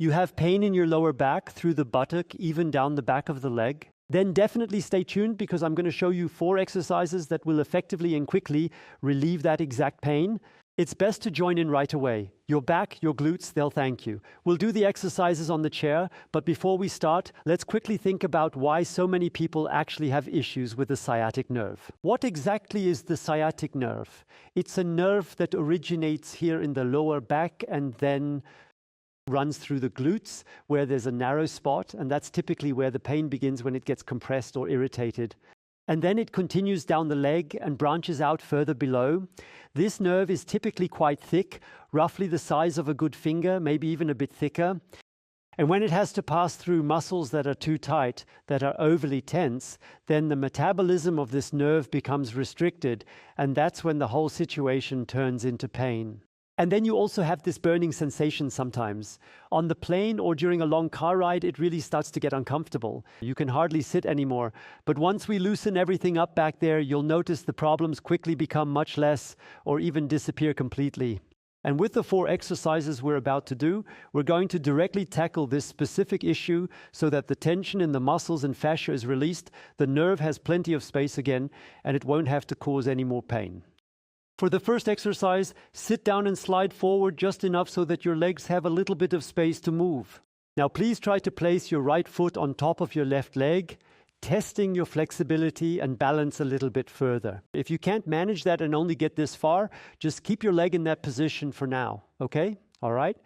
You have pain in your lower back, through the buttock, even down the back of the leg. Then definitely stay tuned, because I'm going to show you 4 exercises that will effectively and quickly relieve that exact pain. It's best to join in right away. Your back, your glutes, they'll thank you. We'll do the exercises on the chair, but before we start, let's quickly think about why so many people actually have issues with the sciatic nerve. What exactly is the sciatic nerve? It's a nerve that originates here in the lower back and then runs through the glutes, where there's a narrow spot, and that's typically where the pain begins when it gets compressed or irritated. And then it continues down the leg and branches out further below. This nerve is typically quite thick, roughly the size of a good finger, maybe even a bit thicker. And when it has to pass through muscles that are too tight, that are overly tense, then the metabolism of this nerve becomes restricted, and that's when the whole situation turns into pain. And then you also have this burning sensation sometimes. On the plane or during a long car ride, it really starts to get uncomfortable. You can hardly sit anymore. But once we loosen everything up back there, you'll notice the problems quickly become much less or even disappear completely. And with the 4 exercises we're about to do, we're going to directly tackle this specific issue so that the tension in the muscles and fascia is released, the nerve has plenty of space again, and it won't have to cause any more pain. For the first exercise, sit down and slide forward just enough so that your legs have a little bit of space to move. Now please try to place your right foot on top of your left leg, testing your flexibility and balance a little bit further. If you can't manage that and only get this far, just keep your leg in that position for now, okay? All right?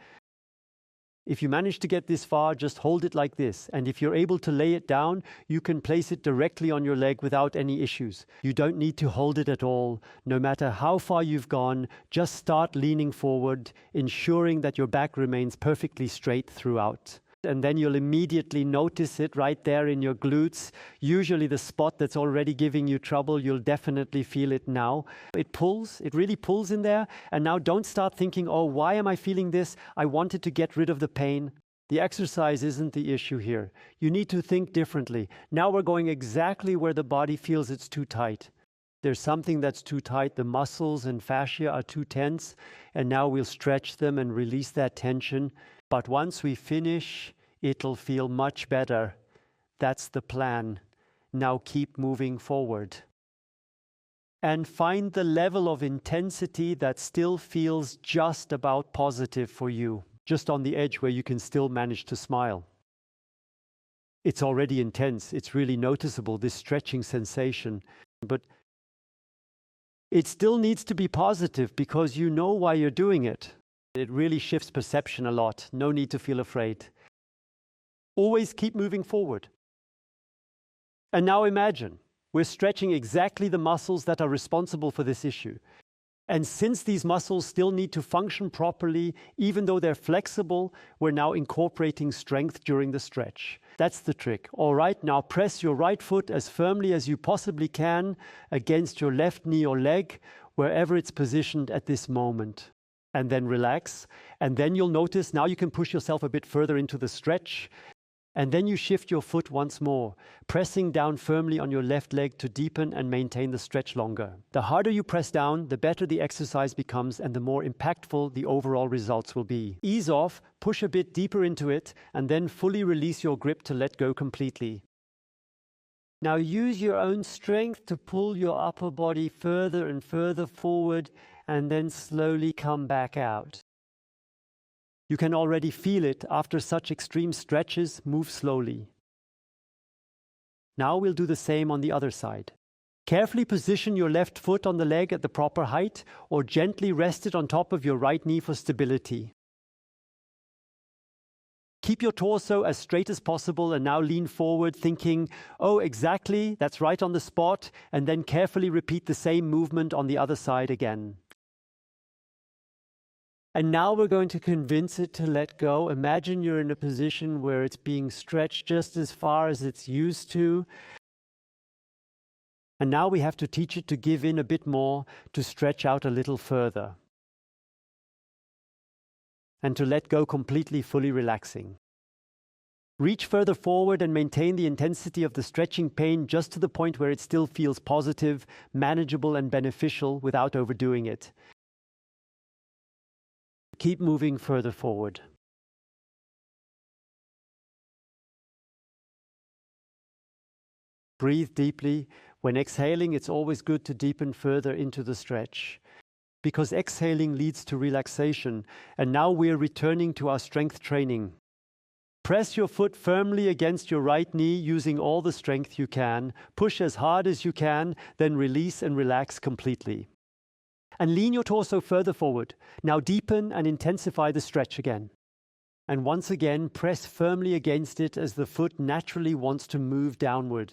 If you manage to get this far, just hold it like this. And if you're able to lay it down, you can place it directly on your leg without any issues. You don't need to hold it at all. No matter how far you've gone, just start leaning forward, ensuring that your back remains perfectly straight throughout. And then you'll immediately notice it right there in your glutes. Usually the spot that's already giving you trouble, you'll definitely feel it now. It pulls, it really pulls in there. And now don't start thinking, oh, why am I feeling this? I wanted to get rid of the pain. The exercise isn't the issue here. You need to think differently. Now we're going exactly where the body feels it's too tight. There's something that's too tight. The muscles and fascia are too tense. And now we'll stretch them and release that tension. But once we finish, it'll feel much better. That's the plan. Now keep moving forward. And find the level of intensity that still feels just about positive for you, just on the edge where you can still manage to smile. It's already intense. It's really noticeable, this stretching sensation. But it still needs to be positive because you know why you're doing it. It really shifts perception a lot. No need to feel afraid. Always keep moving forward. And now imagine, we're stretching exactly the muscles that are responsible for this issue. And since these muscles still need to function properly, even though they're flexible, we're now incorporating strength during the stretch. That's the trick. All right, now press your right foot as firmly as you possibly can against your left knee or leg, wherever it's positioned at this moment. And then relax. And then you'll notice now you can push yourself a bit further into the stretch. And then you shift your foot once more, pressing down firmly on your left leg to deepen and maintain the stretch longer. The harder you press down, the better the exercise becomes and the more impactful the overall results will be. Ease off, push a bit deeper into it, and then fully release your grip to let go completely. Now use your own strength to pull your upper body further and further forward and then slowly come back out. You can already feel it. After such extreme stretches, move slowly. Now we'll do the same on the other side. Carefully position your left foot on the leg at the proper height or gently rest it on top of your right knee for stability. Keep your torso as straight as possible and now lean forward thinking, oh, exactly, that's right on the spot, and then carefully repeat the same movement on the other side again. And now we're going to convince it to let go. Imagine you're in a position where it's being stretched just as far as it's used to. And now we have to teach it to give in a bit more, to stretch out a little further. And to let go completely, fully relaxing. Reach further forward and maintain the intensity of the stretching pain just to the point where it still feels positive, manageable, and beneficial without overdoing it. Keep moving further forward. Breathe deeply. When exhaling, it's always good to deepen further into the stretch, because exhaling leads to relaxation. And now we're returning to our strength training. Press your foot firmly against your right knee using all the strength you can. Push as hard as you can, then release and relax completely. And lean your torso further forward. Now deepen and intensify the stretch again. And once again, press firmly against it as the foot naturally wants to move downward.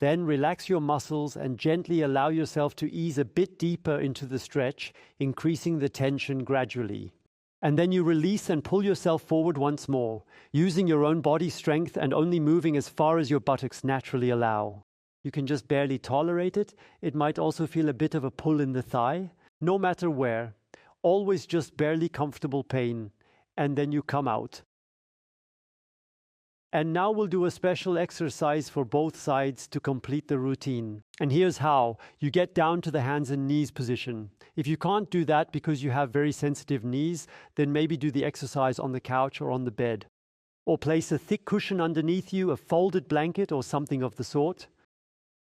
Then relax your muscles and gently allow yourself to ease a bit deeper into the stretch, increasing the tension gradually. And then you release and pull yourself forward once more, using your own body strength and only moving as far as your buttocks naturally allow. You can just barely tolerate it. It might also feel a bit of a pull in the thigh. No matter where, always just barely comfortable pain. And then you come out. And now we'll do a special exercise for both sides to complete the routine. And here's how. You get down to the hands and knees position. If you can't do that because you have very sensitive knees, then maybe do the exercise on the couch or on the bed. Or place a thick cushion underneath you, a folded blanket or something of the sort.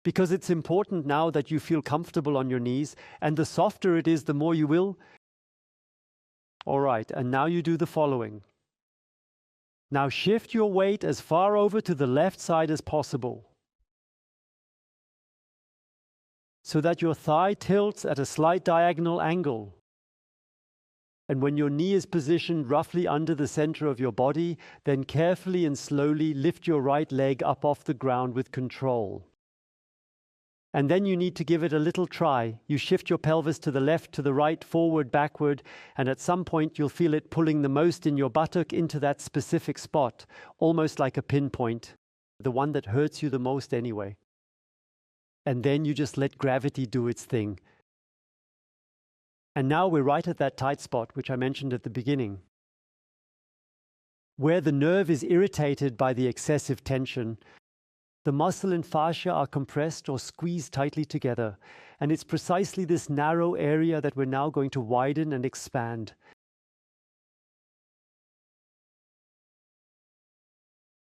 Because it's important now that you feel comfortable on your knees, and the softer it is, the more you will. All right, and now you do the following. Now shift your weight as far over to the left side as possible, so that your thigh tilts at a slight diagonal angle. And when your knee is positioned roughly under the center of your body, then carefully and slowly lift your right leg up off the ground with control. And then you need to give it a little try. You shift your pelvis to the left, to the right, forward, backward, and at some point you'll feel it pulling the most in your buttock into that specific spot, almost like a pinpoint, the one that hurts you the most anyway. And then you just let gravity do its thing. And now we're right at that tight spot, which I mentioned at the beginning, where the nerve is irritated by the excessive tension. The muscle and fascia are compressed or squeezed tightly together, and it's precisely this narrow area that we're now going to widen and expand.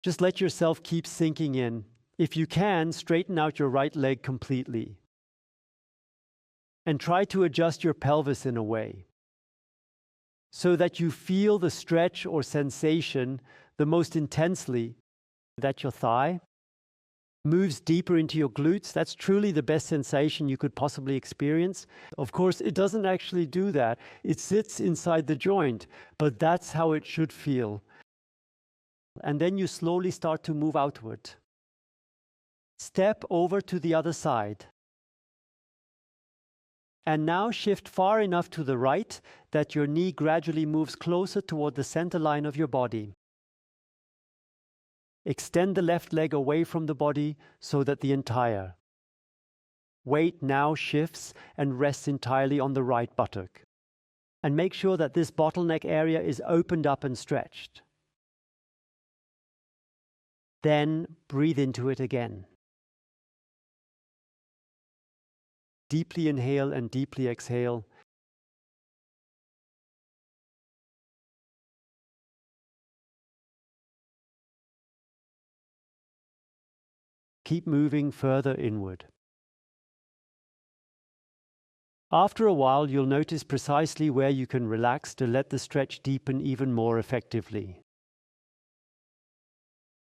Just let yourself keep sinking in. If you can, straighten out your right leg completely. And try to adjust your pelvis in a way so that you feel the stretch or sensation the most intensely, that your thigh moves deeper into your glutes. That's truly the best sensation you could possibly experience. Of course, it doesn't actually do that. It sits inside the joint, but that's how it should feel. And then you slowly start to move outward. Step over to the other side. And now shift far enough to the right that your knee gradually moves closer toward the center line of your body. Extend the left leg away from the body so that the entire weight now shifts and rests entirely on the right buttock. And make sure that this bottleneck area is opened up and stretched. Then breathe into it again. Deeply inhale and deeply exhale. Keep moving further inward. After a while, you'll notice precisely where you can relax to let the stretch deepen even more effectively.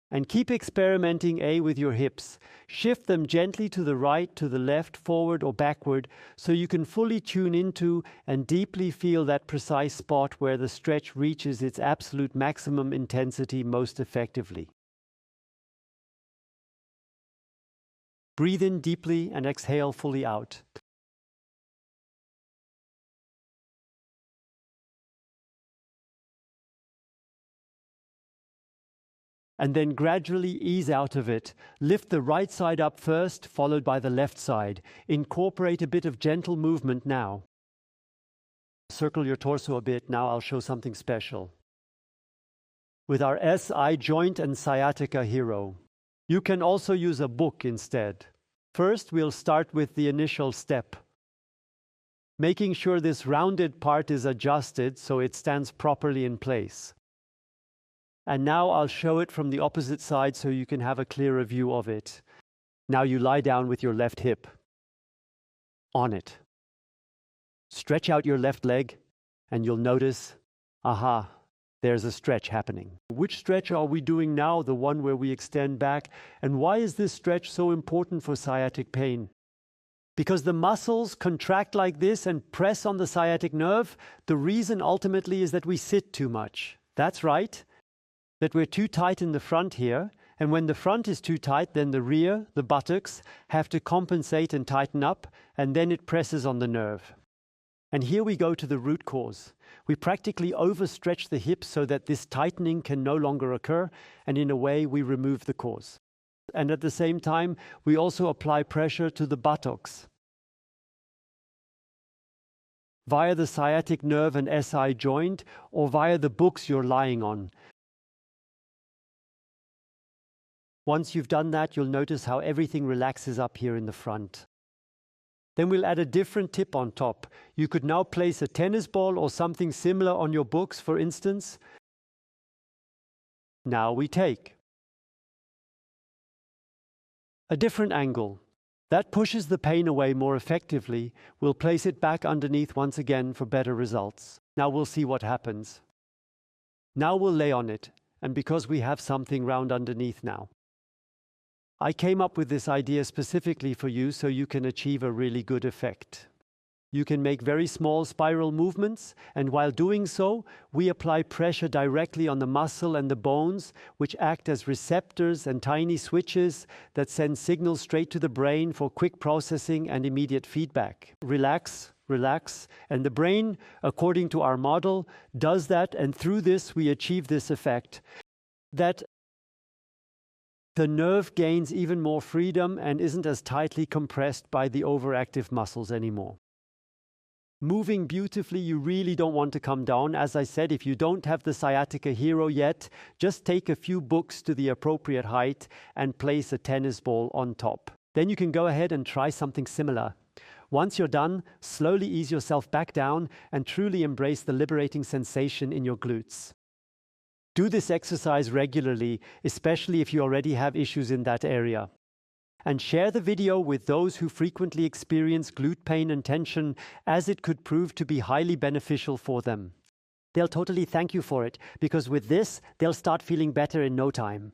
And keep experimenting with your hips. Shift them gently to the right, to the left, forward or backward, so you can fully tune into and deeply feel that precise spot where the stretch reaches its absolute maximum intensity most effectively. Breathe in deeply and exhale fully out. And then gradually ease out of it. Lift the right side up first, followed by the left side. Incorporate a bit of gentle movement now. Circle your torso a bit. Now I'll show something special. With our SI joint and sciatica hero. You can also use a book instead. First, we'll start with the initial step, making sure this rounded part is adjusted so it stands properly in place. And now I'll show it from the opposite side so you can have a clearer view of it. Now you lie down with your left hip on it. Stretch out your left leg and you'll notice, aha, there's a stretch happening. Which stretch are we doing now? The one where we extend back. And why is this stretch so important for sciatic pain? Because the muscles contract like this and press on the sciatic nerve. The reason ultimately is that we sit too much. That's right, that we're too tight in the front here. And when the front is too tight, then the rear, the buttocks, have to compensate and tighten up, and then it presses on the nerve. And here we go to the root cause. We practically overstretch the hips so that this tightening can no longer occur, and in a way we remove the cause. And at the same time, we also apply pressure to the buttocks via the sciatic nerve and SI joint or via the books you're lying on. Once you've done that, you'll notice how everything relaxes up here in the front. Then we'll add a different tip on top. You could now place a tennis ball or something similar on your books, for instance. Now we take a different angle. That pushes the pain away more effectively. We'll place it back underneath once again for better results. Now we'll see what happens. Now we'll lay on it, and because we have something round underneath now. I came up with this idea specifically for you so you can achieve a really good effect. You can make very small spiral movements, and while doing so, we apply pressure directly on the muscle and the bones, which act as receptors and tiny switches that send signals straight to the brain for quick processing and immediate feedback. Relax, relax, and the brain, according to our model, does that, and through this we achieve this effect. That the nerve gains even more freedom and isn't as tightly compressed by the overactive muscles anymore. Moving beautifully, you really don't want to come down. As I said, if you don't have the sciatica hero yet, just take a few books to the appropriate height and place a tennis ball on top. Then you can go ahead and try something similar. Once you're done, slowly ease yourself back down and truly embrace the liberating sensation in your glutes. Do this exercise regularly, especially if you already have issues in that area. And share the video with those who frequently experience glute pain and tension, as it could prove to be highly beneficial for them. They'll totally thank you for it, because with this, they'll start feeling better in no time.